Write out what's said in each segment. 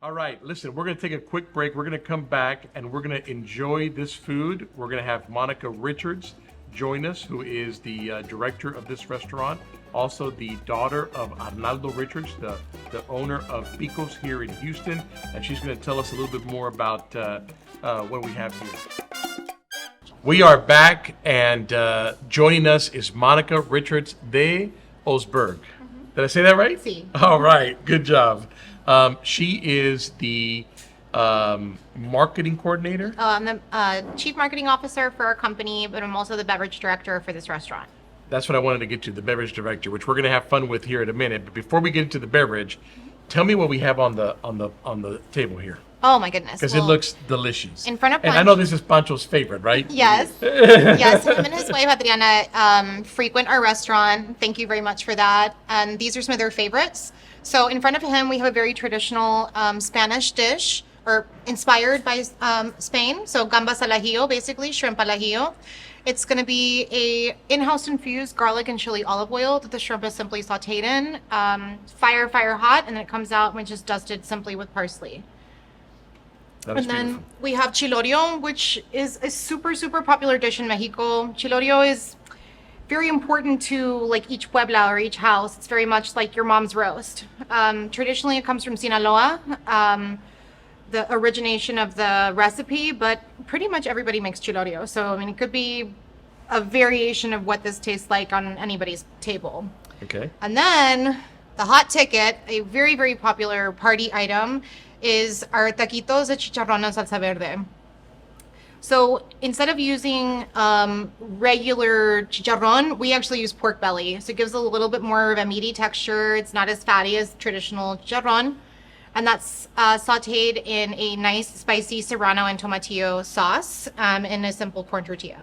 All right, listen, we're going to take a quick break. We're going to come back and we're going to enjoy this food. We're going to have Monica Richards join us, who is the director of this restaurant, also the daughter of Arnaldo Richards, the owner of Pico's here in Houston, and she's going to tell us a little bit more about what we have here. We are back, and joining us is Monica Richards de Osberg. Did I say that right? Sí. All right, good job. She is the marketing coordinator. Oh, I'm the chief marketing officer for our company, but I'm also the beverage director for this restaurant. That's what I wanted to get to, the beverage director, which we're going to have fun with here in a minute. But before we get into the beverage, tell me what we have on the table here, Oh my goodness! because it looks delicious. in front of and I know this is Pancho's favorite, right? Yes, yes. Him and his wife Adriana frequent our restaurant. Thank you very much for that. And these are some of their favorites. So in front of him, we have a very traditional Spanish dish, or inspired by Spain. So gambas al ajillo, basically shrimp al ajillo. It's going to be a in-house infused garlic and chili olive oil that the shrimp is simply sautéed in, fire hot, and then it comes out when it's just dusted simply with parsley. That is And then beautiful. we have chilorio, which is a super popular dish in Mexico. Chilorio is very important to like each puebla or each house. It's very much like your mom's roast. Traditionally, it comes from Sinaloa, the origination of the recipe, but pretty much everybody makes chilorio. So, I mean, it could be a variation of what this tastes like on anybody's table. Okay. And then the hot ticket, a very popular party item, is our taquitos de chicharrón en salsa verde. So instead of using regular chicharrón, we actually use pork belly. So it gives a little bit more of a meaty texture. It's not as fatty as traditional chicharrón. And that's sauteed in a nice spicy serrano and tomatillo sauce in a simple corn tortilla.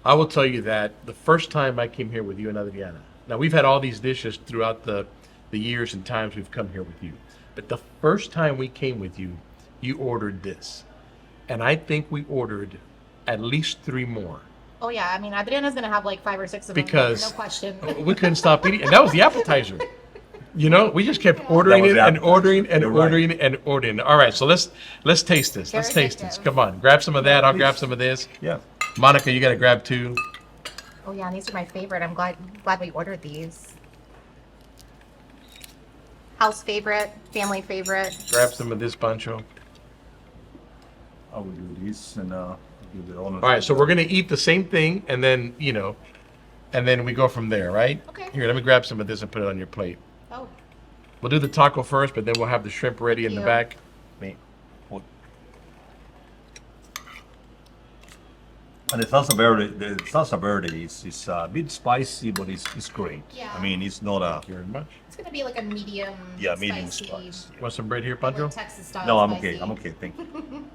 I will tell you that the first time I came here with you and Adriana, now we've had all these dishes throughout the years and times we've come here with you, but the first time we came with you, you ordered this. And I think we ordered at least 3 more. Oh yeah, I mean, Adriana's gonna have like 5 or 6 of them, Because no question. we couldn't stop eating. And that was the appetizer. You know, we just kept ordering That was it the and appetizer. ordering and You're right. ordering and ordering. All right, so let's taste this. Let's Very taste this. addictive. Come on, grab some of that. I'll grab some of this. Yeah. Monica, you got to grab 2. Oh yeah, and these are my favorite. I'm glad we ordered these. House favorite, family favorite. Grab some of this, Pancho. I will do this and do the honors. All right, so we're gonna eat the same thing, and then and then we go from there, right? Okay. Here, let me grab some of this and put it on your plate. Oh, We'll do the taco first, but then we'll have the shrimp ready in the Cute. back. Me. And the salsa verde is a bit spicy, but it's great. Yeah. I mean, it's not a Thank you very much. it's gonna be like a medium. medium spicy, spice. Want some bread here, Pancho? like Texas style. No, I'm spicy. okay. I'm okay. Thank you.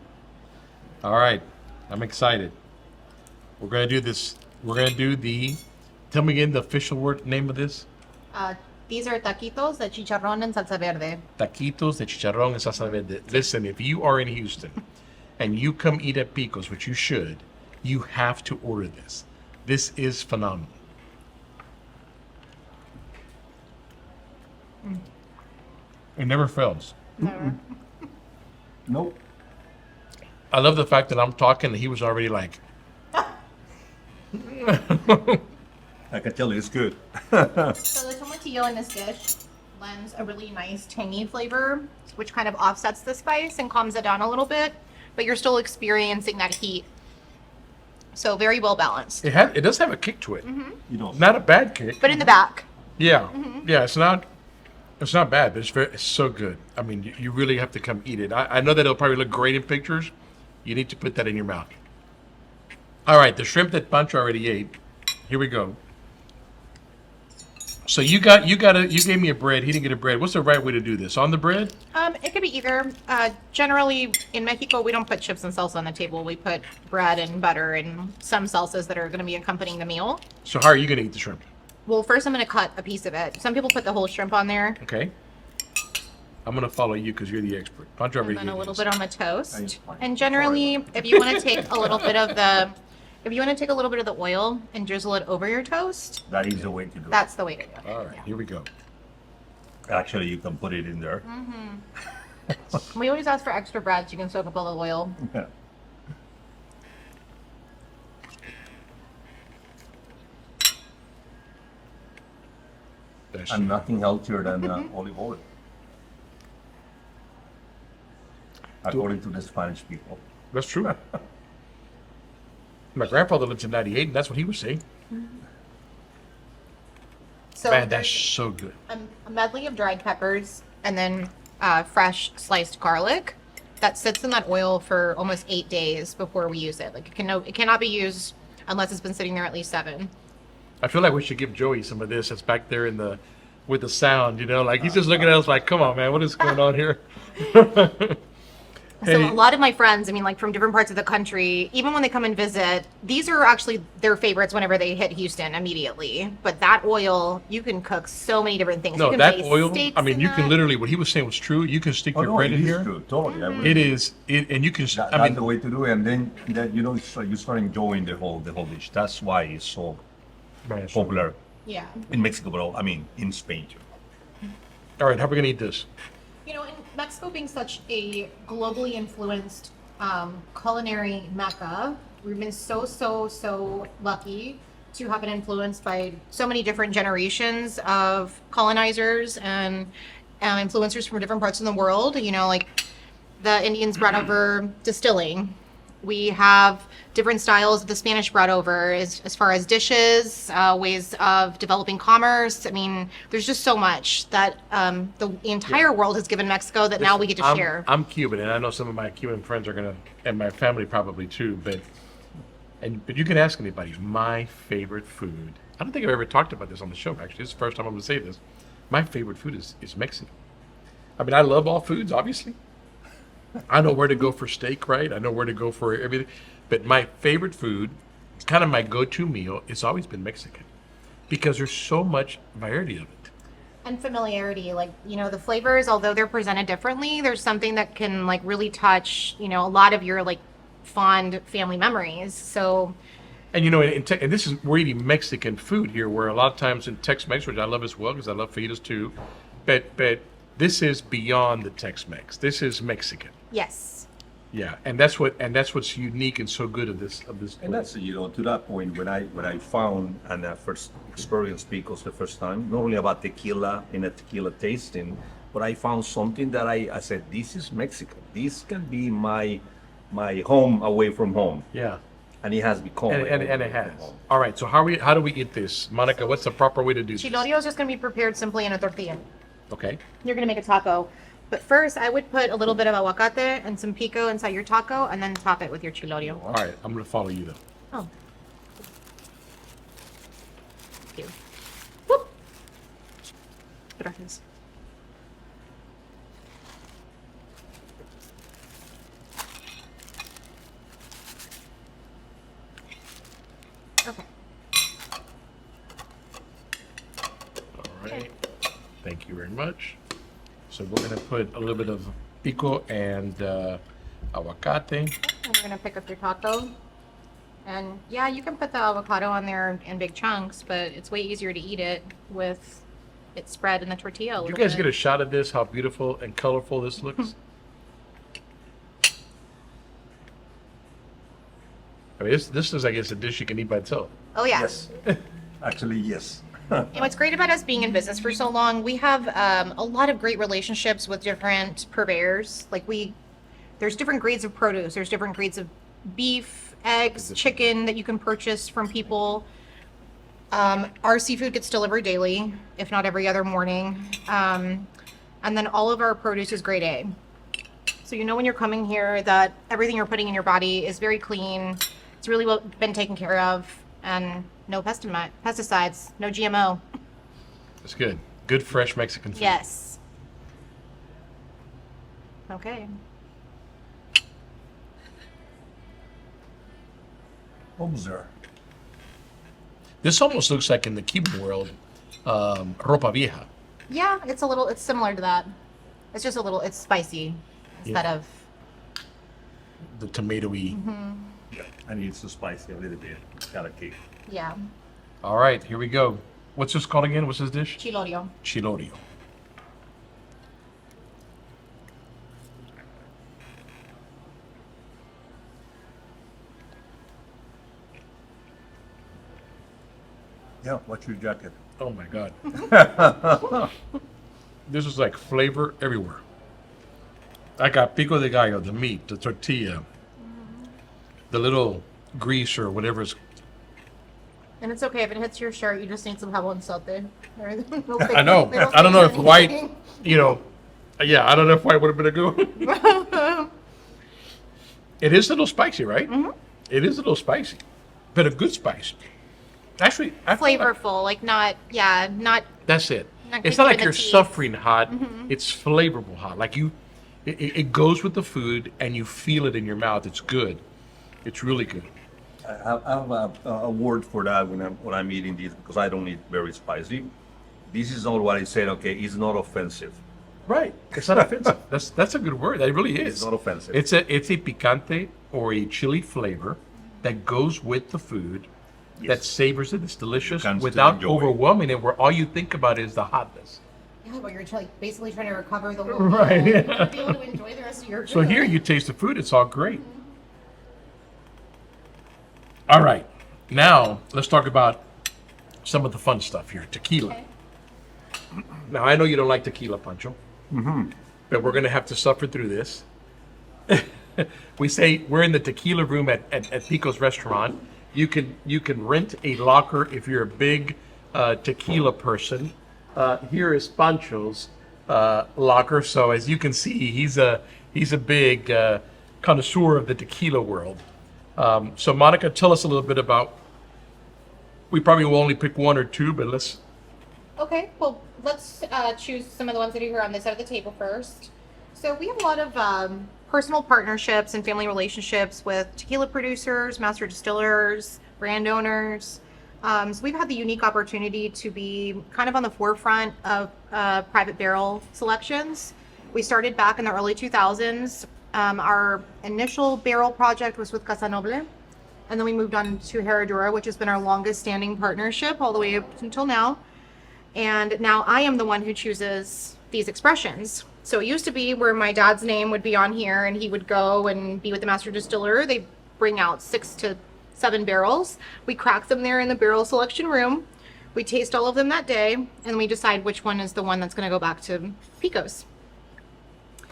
All right, I'm excited. We're gonna do this. We're gonna do the. Tell me again the official word name of this. These are taquitos de chicharrón en salsa verde. Taquitos de chicharrón en salsa verde. Listen, if you are in Houston and you come eat at Pico's, which you should, you have to order this. This is phenomenal. It never fails. Nope. I love the fact that I'm talking and he was already like, I can tell you it's good. So the tomatillo in this dish lends a really nice tangy flavor, which kind of offsets the spice and calms it down a little bit, but you're still experiencing that heat. So very well balanced. it does have a kick to it. You know. Not a bad kick. But in the back. Yeah. Yeah, it's not bad, but it's so good. I mean, you really have to come eat it. I know that it'll probably look great in pictures. You need to put that in your mouth. All right, the shrimp that Pancho already ate. Here we go. So you gave me a bread. He didn't get a bread. What's the right way to do this? On the bread? It could be either. Generally, in Mexico, we don't put chips and salsa on the table. We put bread and butter and some salsas that are going to be accompanying the meal. So how are you going to eat the shrimp? Well, first I'm going to cut a piece of it. Some people put the whole shrimp on there. Okay. I'm going to follow you because you're the expert. Pancho And already then a ate little his. bit on the toast. Nice. And generally, if you want to take a little bit of the, if you want to take a little bit of the oil and drizzle it over your toast, That is the way to do it. that's the way to do it. All right, here we go. Actually, you can put it in there. We always ask for extra bread so you can soak up all the oil. Yeah. That's- And nothing healthier than olive oil. According to the Spanish people. That's true. My grandfather lived to 98, and that's what he was saying. So Man, that's there's so good. a medley of dried peppers and then fresh sliced garlic that sits in that oil for almost 8 days before we use it. Like it cannot be used unless it's been sitting there at least 7. I feel like we should give Joey some of this. That's back there with the sound, you know, like he's just looking at us like, come on, man, what is going on here? So a lot of my friends, I mean, like from different parts of the country, even when they come and visit, these are actually their favorites whenever they hit Houston immediately. But that oil, you can cook so many different things. No, you can that base oil, steaks I mean, in you can that. literally, what he was saying was true. You can stick Oh, your no, bread it in is here. true. Totally. I mean, It is, and you can, I that's mean, the way to do it, and then you know you start enjoying the whole dish. That's why it's so man, popular Yeah. in Mexico, but I mean in Spain too. all right, how are we going to eat this? You know, in Mexico being such a globally influenced culinary mecca, we've been so lucky to have been influenced by so many different generations of colonizers and influencers from different parts of the world. You know, like the Indians brought over distilling. We have different styles the Spanish brought over as far as dishes, ways of developing commerce. I mean, there's just so much that the entire world has given Mexico that now we get to share. I'm Cuban, and I know some of my Cuban friends are going to, and my family probably too, but you can ask anybody, my favorite food. I don't think I've ever talked about this on the show, actually. It's the first time I'm going to say this. My favorite food is Mexican. I mean, I love all foods, obviously. I know where to go for steak, right? I know where to go for everything. But my favorite food, kind of my go-to meal, it's always been Mexican. Because there's so much variety of it. And familiarity, like, you know, the flavors, although they're presented differently, there's something that can like really touch, you know, a lot of your like fond family memories. So And you know, and this is, we're eating Mexican food here, where a lot of times in Tex-Mex, which I love as well, because I love fajitas too, but this is beyond the Tex-Mex. This is Mexican. yes. Yeah, and that's what's unique and so good of this And place. that's to that point when I found and I first experienced Picos the first time, not only about tequila in a tequila tasting, but I found something that I said, this is Mexican. This can be my home away from home. Yeah, And it has become and my home it away has. from home. All right, so how do we eat this, Monica? What's the proper way to do this? Chilorio is just going to be prepared simply in a tortilla. Okay. You're going to make a taco. But first, I would put a little bit of aguacate and some pico inside your taco and then top it with your chilorio. All right, I'm gonna follow you though. Oh. Thank you. Whoop. Gracias. Okay. All right. Thank you very much. So we're gonna put a little bit of pico and aguacate. And you're gonna pick up your taco. And yeah, you can put the avocado on there in big chunks, but it's way easier to eat it with it spread in the tortilla a Did little you guys bit. get a shot of this? How beautiful and colorful this looks. I mean, this is, I guess, a dish you can eat by itself. Oh yeah. Yes. Actually, yes. And what's great about us being in business for so long, we have a lot of great relationships with different purveyors. Like there's different grades of produce. There's different grades of beef, eggs, chicken that you can purchase from people. Our seafood gets delivered daily, if not every other morning. And then all of our produce is grade A. So you know when you're coming here that everything you're putting in your body is very clean. It's really well been taken care of, and no pesticides, no GMO. It's good. Good, fresh Mexican food. Yes. Okay. Observe. This almost looks like in the Cuban world, ropa vieja. Yeah, it's similar to that. It's just it's spicy instead Yeah. of, The tomatoey. Yeah. And it's so spicy a little bit. Got a kick. yeah, All right, here we go. What's this called again? What's this dish? chilorio. Chilorio. Yeah, what's your jacket? Oh my God. This is like flavor everywhere. I got pico de gallo, the meat, the tortilla, the little grease or whatever it's. And it's okay if it hits your shirt. You just need some jabón sote. I know. I don't know if white, yeah, I don't know if white would have been a good one. It is a little spicy, right? Mm-hmm. It is a little spicy, but a good spice. Actually, I feel like Flavorful, like not. that's it. Not It's not like kicking you're the teeth. suffering hot. It's flavorful hot. Like it goes with the food and you feel it in your mouth. It's good. It's really good. I have a word for that when I'm eating this because I don't eat very spicy. This is not what I said. Okay, it's not offensive. Right. It's not offensive. That's a good word. It really is. It's not offensive. It's a picante or a chili flavor that goes with the food, that savors it. It's delicious can still without enjoy. overwhelming it, where all you think about is the hotness. Yeah, but you're basically trying to recover the whole Right, meal yeah. to be able to enjoy the rest of your food. So here you taste the food. It's all great. All right. Now let's talk about some of the fun stuff here. Tequila. Okay. Now I know you don't like tequila, Pancho, but we're going to have to suffer through this. We say we're in the tequila room at Pico's restaurant. You can rent a locker if you're a big tequila person. Here is Pancho's locker. So as you can see, he's a big connoisseur of the tequila world. So Monica, tell us a little bit about. We probably will only pick one or two, but let's. Okay, well, let's choose some of the ones that are here on this side of the table first. So we have a lot of personal partnerships and family relationships with tequila producers, master distillers, brand owners. So we've had the unique opportunity to be kind of on the forefront of private barrel selections. We started back in the early 2000s. Our initial barrel project was with Casa Noble, and then we moved on to Herradura, which has been our longest standing partnership all the way up until now. And now I am the one who chooses these expressions. So it used to be where my dad's name would be on here and he would go and be with the master distiller. They bring out 6 to 7 barrels. We crack them there in the barrel selection room. We taste all of them that day and we decide which one is the one that's going to go back to Pico's.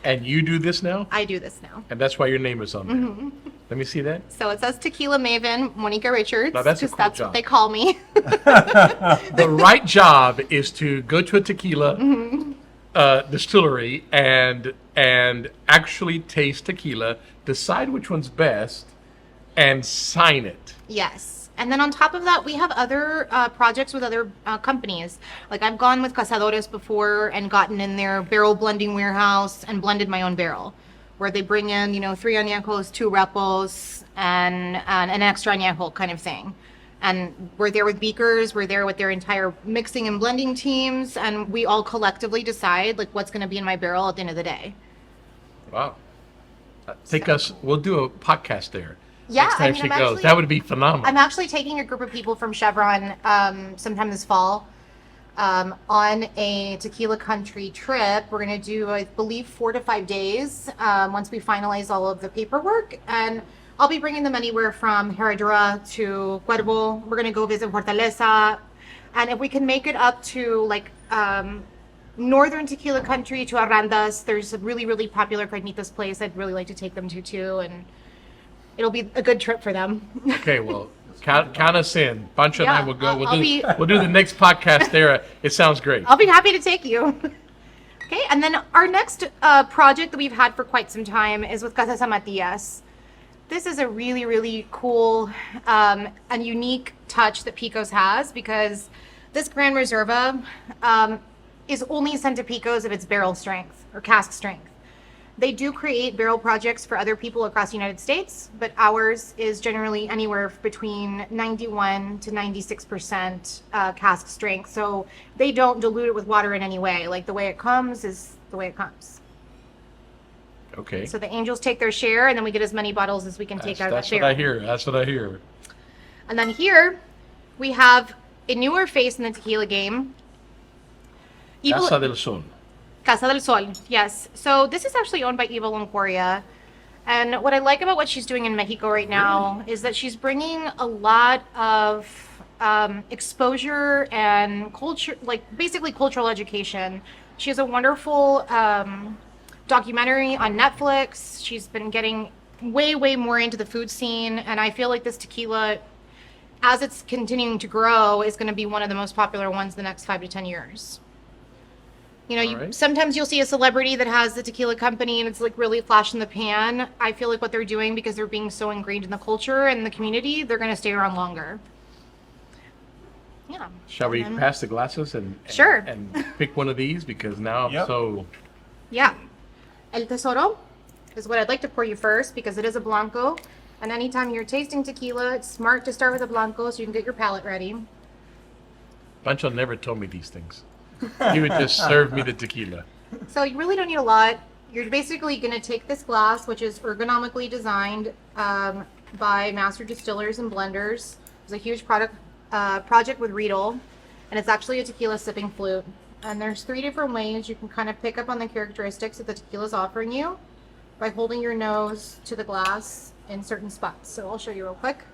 And you do this now, I do this now. and that's why your name is on there. Let me see that. So it says Tequila Maven, Monica Richards. Now, that's a 'cause cool that's job. what they call me. The right job is to go to a tequila distillery and actually taste tequila, decide which one's best, and sign it. Yes. And then on top of that, we have other projects with other companies. Like I've gone with Cazadores before and gotten in their barrel blending warehouse and blended my own barrel, where they bring in, 3 añejos, 2 repos, and an extra añejo kind of thing. And we're there with beakers, we're there with their entire mixing and blending teams, and we all collectively decide like what's going to be in my barrel at the end of the day. Wow. We'll do a podcast there. Yeah, next time I mean, she I'm goes. actually- That would be phenomenal. I'm actually taking a group of people from Chevron sometime this fall on a tequila country trip. We're going to do, I believe, 4 to 5 days once we finalize all of the paperwork. And I'll be bringing them anywhere from Herradura to Cuervo. We're going to go visit Fortaleza. And if we can make it up to like northern tequila country to Arandas, there's a really, really popular carnitas place I'd really like to take them to too. And it'll be a good trip for them. Okay, well, count us in. Pancho and I Yeah, will go. I'll We'll do the next podcast there. It sounds great. I'll be happy to take you. Okay, and then our next project that we've had for quite some time is with Casa San Matias. This is a really, really cool and unique touch that Pico's has because this Grand Reserva is only sent to Pico's if it's barrel strength or cask strength. They do create barrel projects for other people across the United States, but ours is generally anywhere between 91 to 96% cask strength. So they don't dilute it with water in any way. Like the way it comes is the way it comes. Okay. So the angels take their share, and then we get as many bottles as we can take out of that That's what barrel. I hear. That's what I hear. And then here we have a newer face in the tequila game. Casa del Sol. Casa del Sol, yes. So this is actually owned by Eva Longoria. And what I like about what she's doing in Mexico right now is that she's bringing a lot of exposure and culture, like basically cultural education. She has a wonderful documentary on Netflix. She's been getting way more into the food scene, and I feel like this tequila, as it's continuing to grow, is going to be one of the most popular ones the next 5 to 10 years. You know, Alright. sometimes you'll see a celebrity that has the tequila company and it's like really flash in the pan. I feel like what they're doing, because they're being so ingrained in the culture and the community, they're going to stay around longer. Yeah. Shall we And then- pass the glasses and Sure. and pick one of these, because now I'm Yep. so Yeah. El Tesoro is what I'd like to pour you first, because it is a Blanco. And anytime you're tasting tequila, it's smart to start with a Blanco so you can get your palate ready. Pancho never told me these things. He would just serve me the tequila. So you really don't need a lot. You're basically going to take this glass, which is ergonomically designed by master distillers and blenders. It's a huge project with Riedel, and it's actually a tequila sipping flute. And there's 3 different ways you can kind of pick up on the characteristics that the tequila is offering you by holding your nose to the glass in certain spots. So I'll show you real quick.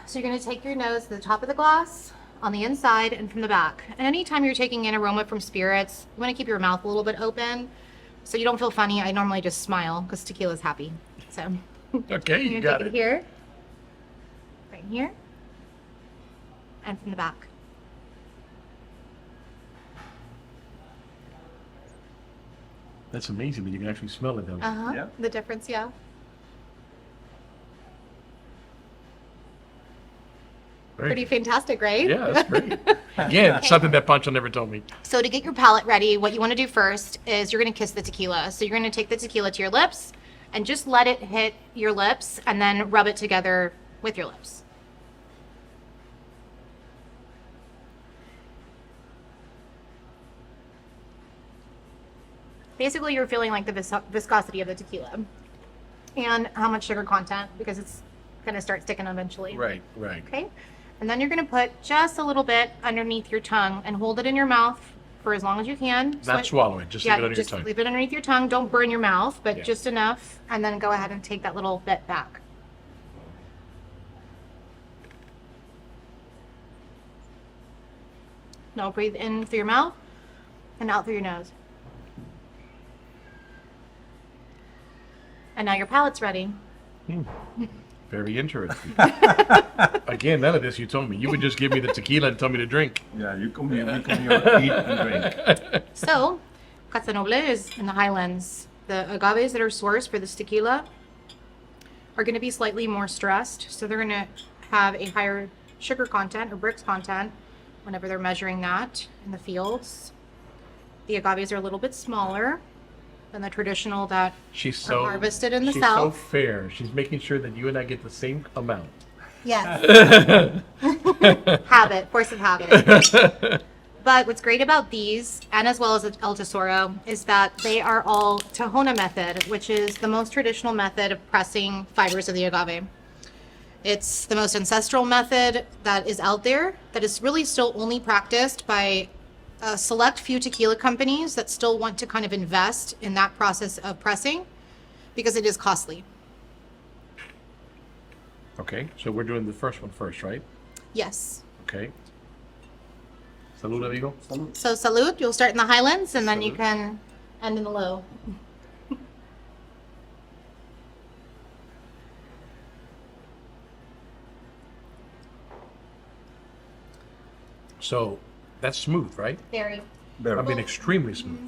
So you're going to take your nose to the top of the glass, on the inside and from the back. And anytime you're taking in aroma from spirits, you want to keep your mouth a little bit open so you don't feel funny. I normally just smile because tequila's happy. So Okay, you you're got take it. it here, right here, and from the back. That's amazing that you can actually smell it though. Uh-huh. Yeah. The difference, yeah. Very Pretty good. fantastic, right? Yeah, that's great. Again, something that Pancho never told me. So to get your palate ready, what you want to do first is you're going to kiss the tequila. So you're going to take the tequila to your lips and just let it hit your lips and then rub it together with your lips. Basically, you're feeling like the viscosity of the tequila and how much sugar content, because it's going to start sticking eventually. Right, right. Okay. And then you're going to put just a little bit underneath your tongue and hold it in your mouth for as long as you can. Not swallow it, just leave it under just your tongue. leave it underneath your tongue. Don't burn your mouth, but Yeah. just enough. And then go ahead and take that little bit back. Now breathe in through your mouth and out through your nose. And now your palate's ready. Very interesting. Again, none of this you told me. You would just give me the tequila and tell me to drink. Yeah, you come here, we come here, eat and drink. So, Casa Noble is in the highlands. The agaves that are sourced for this tequila are going to be slightly more stressed. So they're going to have a higher sugar content or bricks content whenever they're measuring that in the fields. The agaves are a little bit smaller than the traditional that She's are so harvested in the she's south. so fair. She's making sure that you and I get the same amount. Yes. Habit, force of habit. But what's great about these, and as well as El Tesoro, is that they are all Tahona method, which is the most traditional method of pressing fibers of the agave. It's the most ancestral method that is out there, that is really still only practiced by a select few tequila companies that still want to kind of invest in that process of pressing, because it is costly. Okay, so we're doing the first one first, right? Yes. Okay. Salud, amigo. So salud, you'll start in the highlands and then you Salud. can end in the low. So that's smooth, right? Very. Very. I mean, extremely smooth.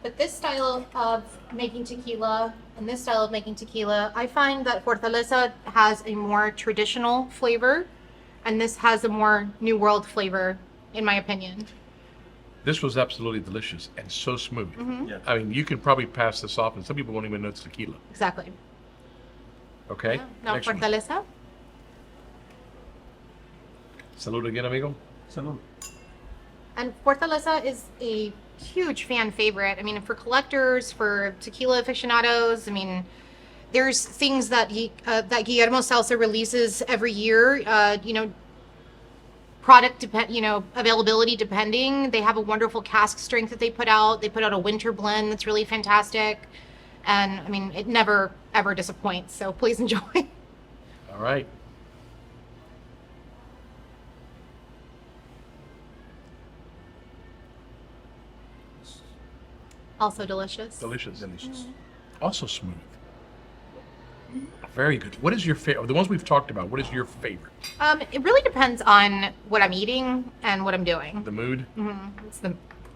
But this style of making tequila and this style of making tequila, I find that Fortaleza has a more traditional flavor and this has a more New World flavor, in my opinion. This was absolutely delicious and so smooth. Yeah. I mean, you can probably pass this off, and some people won't even know it's tequila. Exactly. Okay. Now Next one. Fortaleza. Salud again, amigo. Salud. And Fortaleza is a huge fan favorite. I mean, for collectors, for tequila aficionados, I mean, there's things that that Guillermo Salsa releases every year. Product availability depending. They have a wonderful cask strength that they put out. They put out a winter blend that's really fantastic, and I mean, it never ever disappoints. So please enjoy. All right. Also delicious. Delicious. Delicious. Also smooth. Very good. What is your favorite? The ones we've talked about, what is your favorite? It really depends on what I'm eating and what I'm doing. The mood? It's the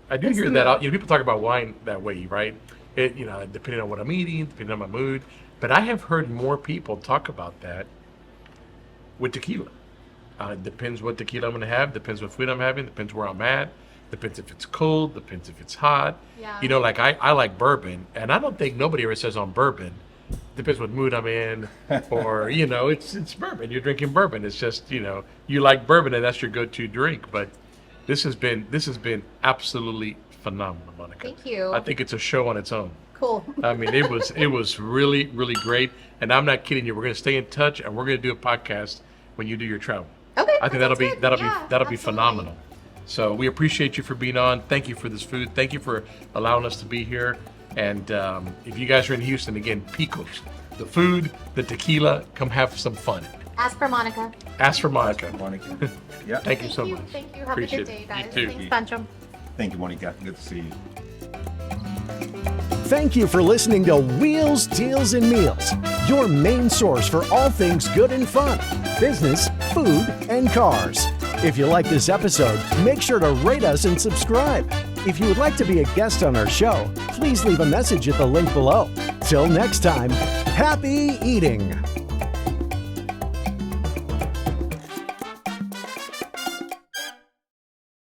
I do It's hear the that. mood. People talk about wine that way, right? Depending on what I'm eating, depending on my mood. But I have heard more people talk about that with tequila. It depends what tequila I'm going to have, depends what food I'm having, depends where I'm at, depends if it's cold, depends if it's hot. Yeah. Like I like bourbon, and I don't think nobody ever says on bourbon, depends what mood I'm in, or, it's bourbon. You're drinking bourbon. It's just, you like bourbon and that's your go-to drink. But this has been absolutely phenomenal, Monica. Thank you. I think it's a show on its own. Cool. I mean, it was really, really great. And I'm not kidding you. We're going to stay in touch, and we're going to do a podcast when you do your travel. Okay. I think that that'll sounds be good. that'll Yeah, be that'll be absolutely. phenomenal. So we appreciate you for being on. Thank you for this food. Thank you for allowing us to be here. And if you guys are in Houston, again, Pico's, the food, the tequila, come have some fun. Ask for Monica. Ask for Monica. Monica. Yeah. Thank you so much. Thank you. Have Appreciate a good day, it. guys. You too. Thanks, Pancho. Thank you, Monica. Good to see you. Thank you for listening to Wheels, Deals, and Meals, your main source for all things good and fun, business, food, and cars. If you like this episode, make sure to rate us and subscribe. If you would like to be a guest on our show, please leave a message at the link below. Till next time, happy eating.